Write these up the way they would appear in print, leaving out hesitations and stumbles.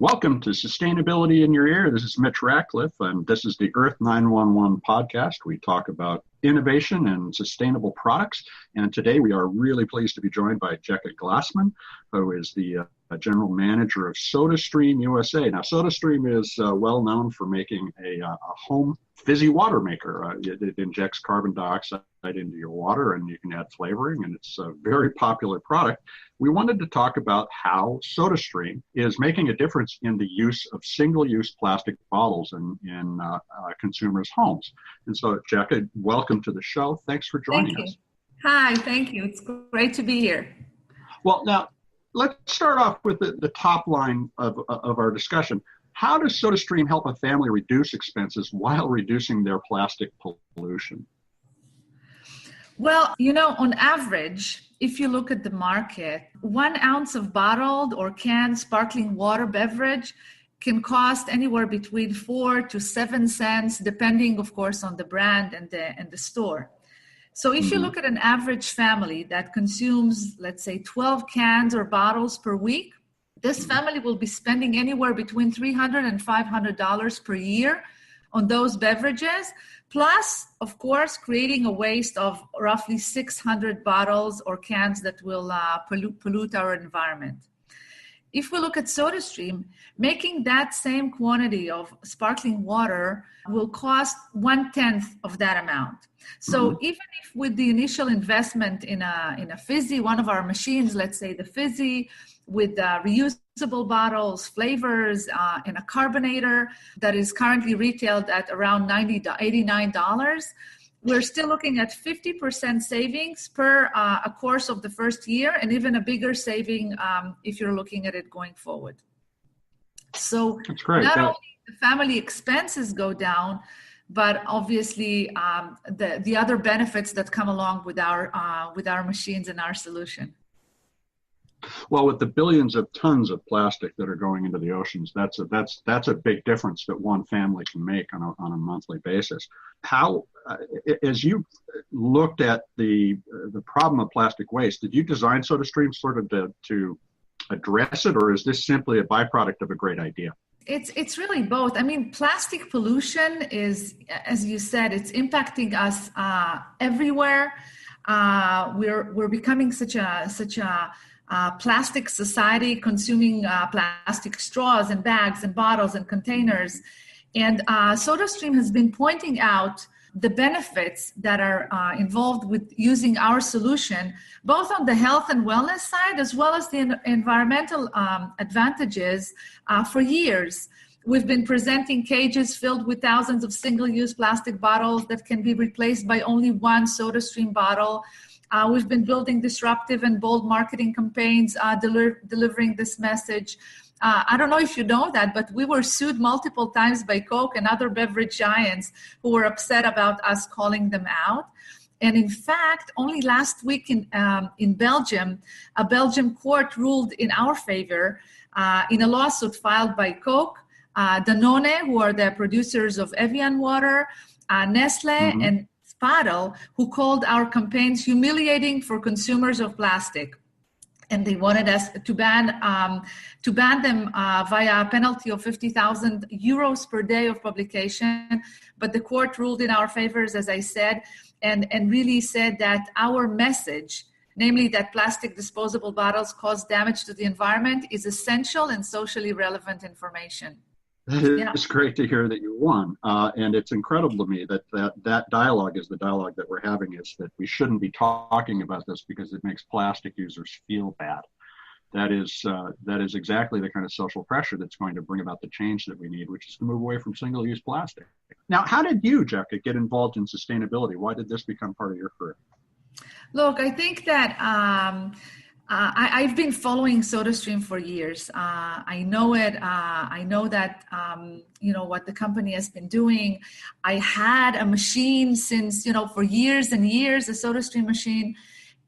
Welcome to Sustainability in Your Ear. This is Mitch Ratcliffe, and this is the Earth911 podcast. We talk about innovation and sustainable products. And today we are really pleased to be joined by Jecka Glasman, who is the general manager of SodaStream USA. Now, SodaStream is well known for making a home fizzy water maker. It injects carbon dioxide into your water, and you can add flavoring, and it's a very popular product. We wanted to talk about how SodaStream is making a difference in the use of single-use plastic bottles in consumers' homes. And so, Jecka, welcome to the show. Thanks for joining us. Hi, thank you. It's great to be here. Well, now, let's start off with the top line of our discussion. How does SodaStream help a family reduce expenses while reducing their plastic pollution? Well, on average, if you look at the market, 1 ounce of bottled or canned sparkling water beverage can cost anywhere between 4 to 7 cents, depending, of course, on the brand and the store. So if you look at an average family that consumes, let's say, 12 cans or bottles per week, this family will be spending anywhere between $300 and $500 per year on those beverages, plus, of course, creating a waste of roughly 600 bottles or cans that will pollute our environment. If we look at SodaStream, making that same quantity of sparkling water will cost 1/10 of that amount. So even if with the initial investment in a Fizzi, one of our machines, let's say the Fizzi, with reusable bottles, flavors, and a carbonator that is currently retailed at around $90 to $89, we're still looking at 50% savings per a course of the first year, and even a bigger saving if you're looking at it going forward. So that's great. Not only the family expenses go down, but obviously the other benefits that come along with our machines and our solution. Well, with the billions of tons of plastic that are going into the oceans, that's a big difference that one family can make on a monthly basis. How, as you looked at the problem of plastic waste, did you design SodaStream sort of to address it, or is this simply a byproduct of a great idea? It's really both. I mean, plastic pollution is, as you said, it's impacting us everywhere. We're becoming such a plastic society, consuming plastic straws and bags and bottles and containers. And SodaStream has been pointing out the benefits that are involved with using our solution, both on the health and wellness side, as well as the environmental advantages for years. We've been presenting cages filled with thousands of single-use plastic bottles that can be replaced by only one SodaStream bottle. We've been building disruptive and bold marketing campaigns, delivering this message. I don't know if you know that, but we were sued multiple times by Coke and other beverage giants who were upset about us calling them out. And in fact, only last week in Belgium, a Belgian court ruled in our favor in a lawsuit filed by Coke, Danone, who are the producers of Evian water, Nestle, and Spadel, who called our campaigns humiliating for consumers of plastic. And they wanted us to ban them via a penalty of 50,000 euros per day of publication. But the court ruled in our favors, as I said, and really said that our message, namely that plastic disposable bottles cause damage to the environment, is essential and socially relevant information. It's great to hear that you won. And it's incredible to me that dialogue is the dialogue that we're having, is that we shouldn't be talking about this because it makes plastic users feel bad. That is exactly the kind of social pressure that's going to bring about the change that we need, which is to move away from single-use plastic. Now, how did you, Jecka, get involved in sustainability? Why did this become part of your career? Look, I think that I've been following SodaStream for years. I know it. I know that, what the company has been doing. I had a machine since, for years and years, a SodaStream machine.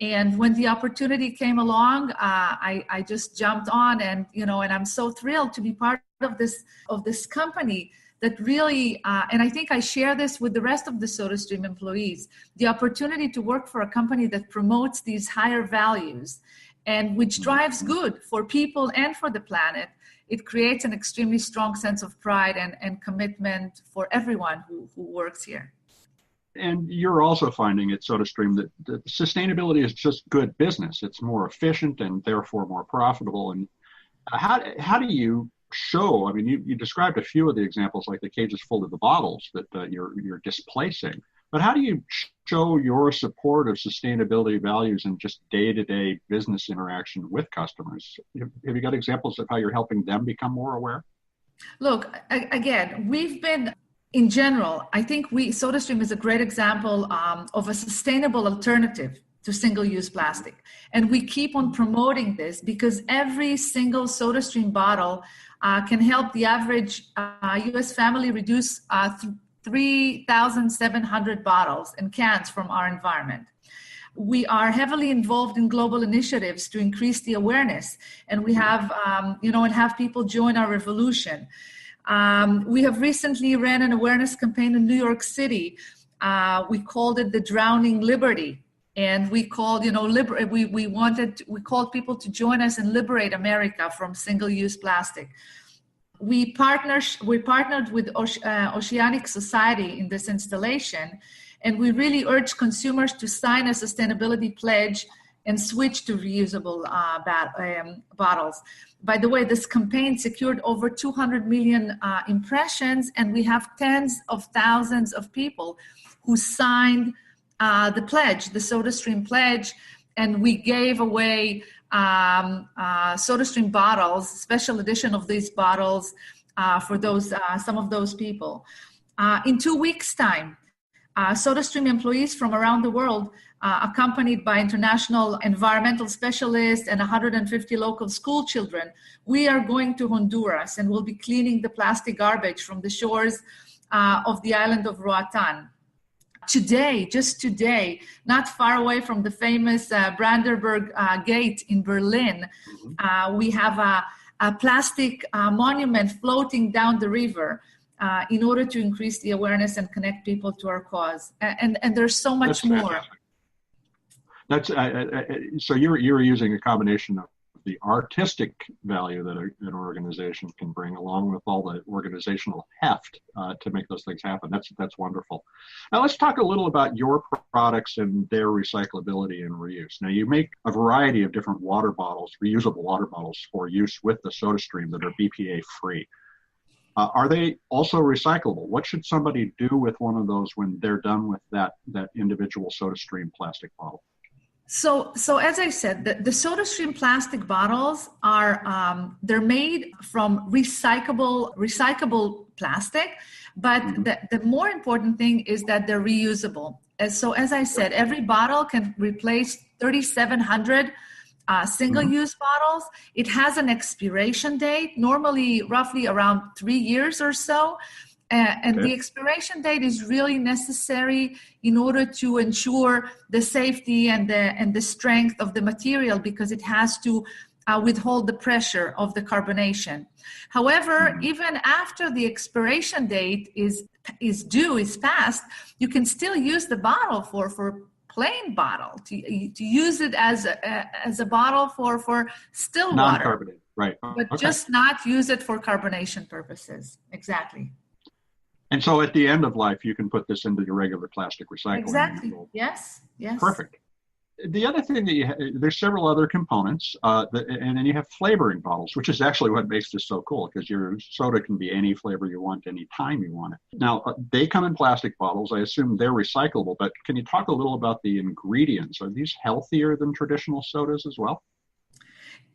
And when the opportunity came along, I just jumped on and I'm so thrilled to be part of this company that really, and I think I share this with the rest of the SodaStream employees, the opportunity to work for a company that promotes these higher values and which drives good for people and for the planet. It creates an extremely strong sense of pride and commitment for everyone who works here. And you're also finding at SodaStream that sustainability is just good business. It's more efficient and therefore more profitable. And how do you show? I mean, you described a few of the examples, like the cages full of the bottles that you're displacing. But how do you show your support of sustainability values in just day-to-day business interaction with customers? Have you got examples of how you're helping them become more aware? Look, again, we've been, in general, I think SodaStream is a great example of a sustainable alternative to single-use plastic. And we keep on promoting this because every single SodaStream bottle can help the average U.S. family reduce 3,700 bottles and cans from our environment. We are heavily involved in global initiatives to increase the awareness, and we have, and have people join our revolution. We have recently ran an awareness campaign in New York City. We called it the Drowning Liberty, and we called, we called people to join us and liberate America from single-use plastic. We partnered with Oceanic Society in this installation, and we really urge consumers to sign a sustainability pledge and switch to reusable bottles. By the way, this campaign secured over 200 million impressions, and we have tens of thousands of people who signed the pledge, the SodaStream pledge, and we gave away SodaStream bottles, special edition of these bottles for those some of those people. In 2 weeks' time, SodaStream employees from around the world, accompanied by international environmental specialists and 150 local school children, we are going to Honduras and we'll be cleaning the plastic garbage from the shores of the island of Roatan. Today, just today, not far away from the famous Brandenburg Gate in Berlin, we have a plastic monument floating down the river in order to increase the awareness and connect people to our cause. And there's so much more. That's so you're using a combination of the artistic value that an organization can bring, along with all the organizational heft to make those things happen. That's wonderful. Now let's talk a little about your products and their recyclability and reuse. Now you make a variety of different water bottles, reusable water bottles for use with the SodaStream that are BPA free. Are they also recyclable? What should somebody do with one of those when they're done with that individual SodaStream plastic bottle? So as I said, the SodaStream plastic bottles are they're made from recyclable plastic, but the more important thing is that they're reusable. So as I said, every bottle can replace 3,700 single-use bottles. It has an expiration date, normally roughly around 3 years or so. And the expiration date is really necessary in order to ensure the safety and the strength of the material, because it has to withhold the pressure of the carbonation. However, even after the expiration date is passed, you can still use the bottle for plain bottle, to use it as a bottle for still water. Non-carbonated, right. But just not use it for carbonation purposes. Exactly. And so at the end of life, you can put this into your regular plastic recycling. Exactly. Yes. Perfect. The other thing that there's several other components, and then you have flavoring bottles, which is actually what makes this so cool, because your soda can be any flavor you want, any time you want it. Now, they come in plastic bottles. I assume they're recyclable, but can you talk a little about the ingredients? Are these healthier than traditional sodas as well?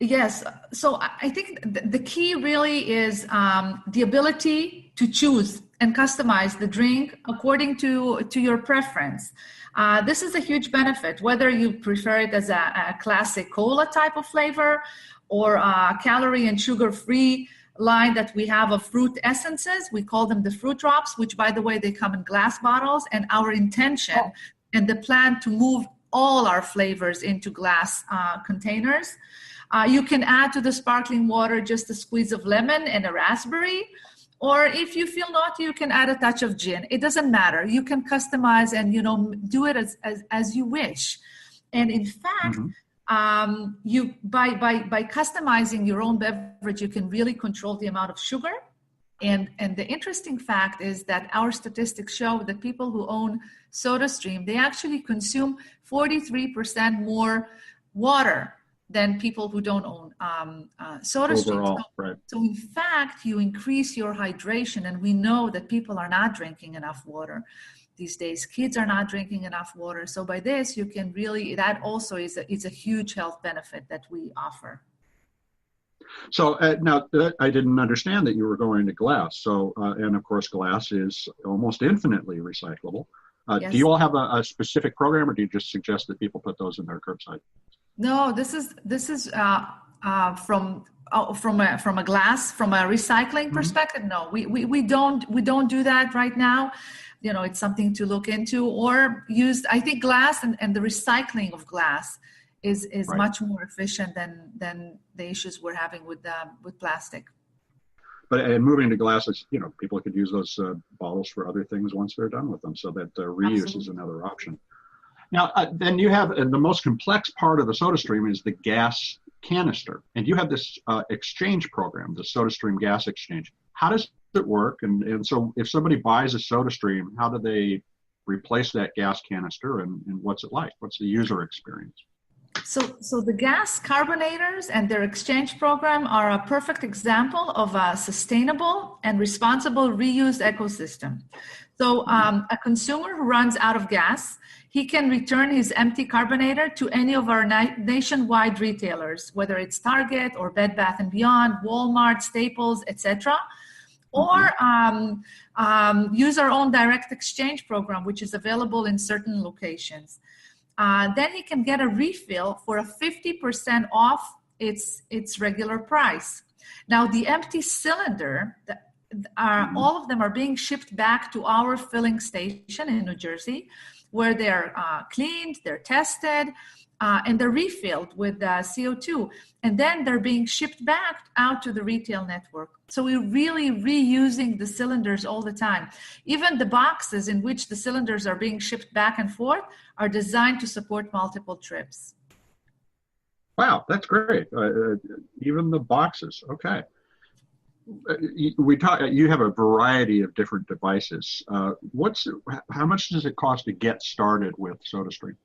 Yes. So I think the key really is the ability to choose and customize the drink according to your preference. This is a huge benefit, whether you prefer it as a classic cola type of flavor or a calorie and sugar-free line that we have of fruit essences. We call them the fruit drops, which, by the way, they come in glass bottles. And our intention and the plan to move all our flavors into glass containers. You can add to the sparkling water just a squeeze of lemon and a raspberry, Or if you feel naughty, you can add a touch of gin. It doesn't matter. You can customize and, do it as you wish. And in fact, you by customizing your own beverage, you can really control the amount of sugar. And the interesting fact is that our statistics show that people who own SodaStream, they actually consume 43% more water than people who don't own SodaStream. Overall, right. So in fact, you increase your hydration, and we know that people are not drinking enough water these days. Kids are not drinking enough water. So by this, you can really, that also is a huge health benefit that we offer. So now I didn't understand that you were going to glass. So, and of course, glass is almost infinitely recyclable. Yes. Do you all have a specific program, or do you just suggest that people put those in their curbside? No, this is from a recycling perspective. No, we don't do that right now. It's something to look into, or use. I think glass and the recycling of glass is right. much more efficient than the issues we're having with plastic. But moving to glasses, people could use those bottles for other things once they're done with them, so that reuse Absolutely. Is another option. Now, then you have the most complex part of the SodaStream is the gas canister, and you have this exchange program, the SodaStream Gas Exchange. How does it work? And so, if somebody buys a SodaStream, how do they replace that gas canister, and what's it like? What's the user experience? So the gas carbonators and their exchange program are a perfect example of a sustainable and responsible reused ecosystem. So a consumer who runs out of gas, he can return his empty carbonator to any of our nationwide retailers, whether it's Target or Bed Bath & Beyond, Walmart, Staples, etc. Or use our own direct exchange program, which is available in certain locations. Then he can get a refill for a 50% off its regular price. Now, the empty cylinder, all of them are being shipped back to our filling station in New Jersey, where they're cleaned, they're tested, and they're refilled with CO2. And then they're being shipped back out to the retail network. So we're really reusing the cylinders all the time. Even the boxes in which the cylinders are being shipped back and forth are designed to support multiple trips. Wow, that's great. Even the boxes, okay. You have a variety of different devices. How much does it cost to get started with SodaStream?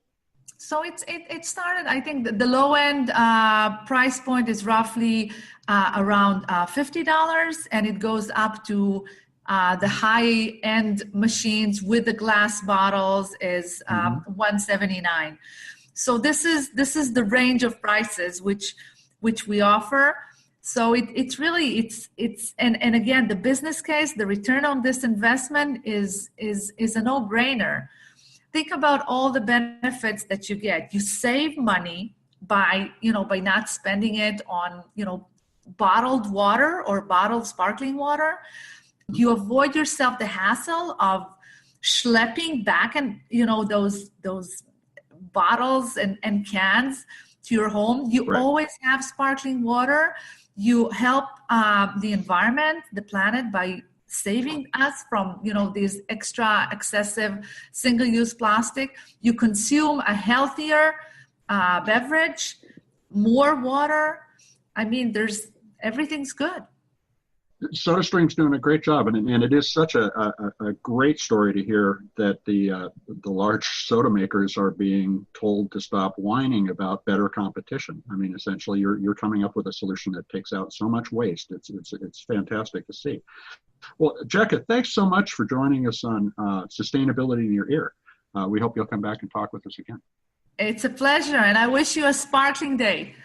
So it started, I think the low end price point is roughly around $50, and it goes up to the high end machines with the glass bottles is $179. So this is the range of prices which we offer. So it's really and again, the business case, the return on this investment is a no-brainer. Think about all the benefits that you get. You save money by not spending it on, bottled water or bottled sparkling water. You avoid yourself the hassle of schlepping back and, those bottles and cans to your home. You Right. always have sparkling water. You help the environment, the planet, by saving us from, these extra excessive single-use plastic. You consume a healthier beverage, more water. I mean, everything's good. SodaStream's doing a great job, and it is such a great story to hear that the large soda makers are being told to stop whining about better competition. I mean, essentially, you're coming up with a solution that takes out so much waste. It's fantastic to see. Well, Jecka, thanks so much for joining us on Sustainability in Your Ear. We hope you'll come back and talk with us again. It's a pleasure, and I wish you a sparkling day.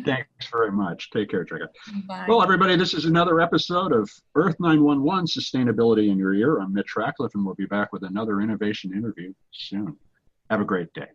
Thanks very much. Take care, Jecka. Bye. Well, everybody, this is another episode of Earth911 Sustainability in Your Ear. I'm Mitch Ratcliffe, and we'll be back with another innovation interview soon. Have a great day.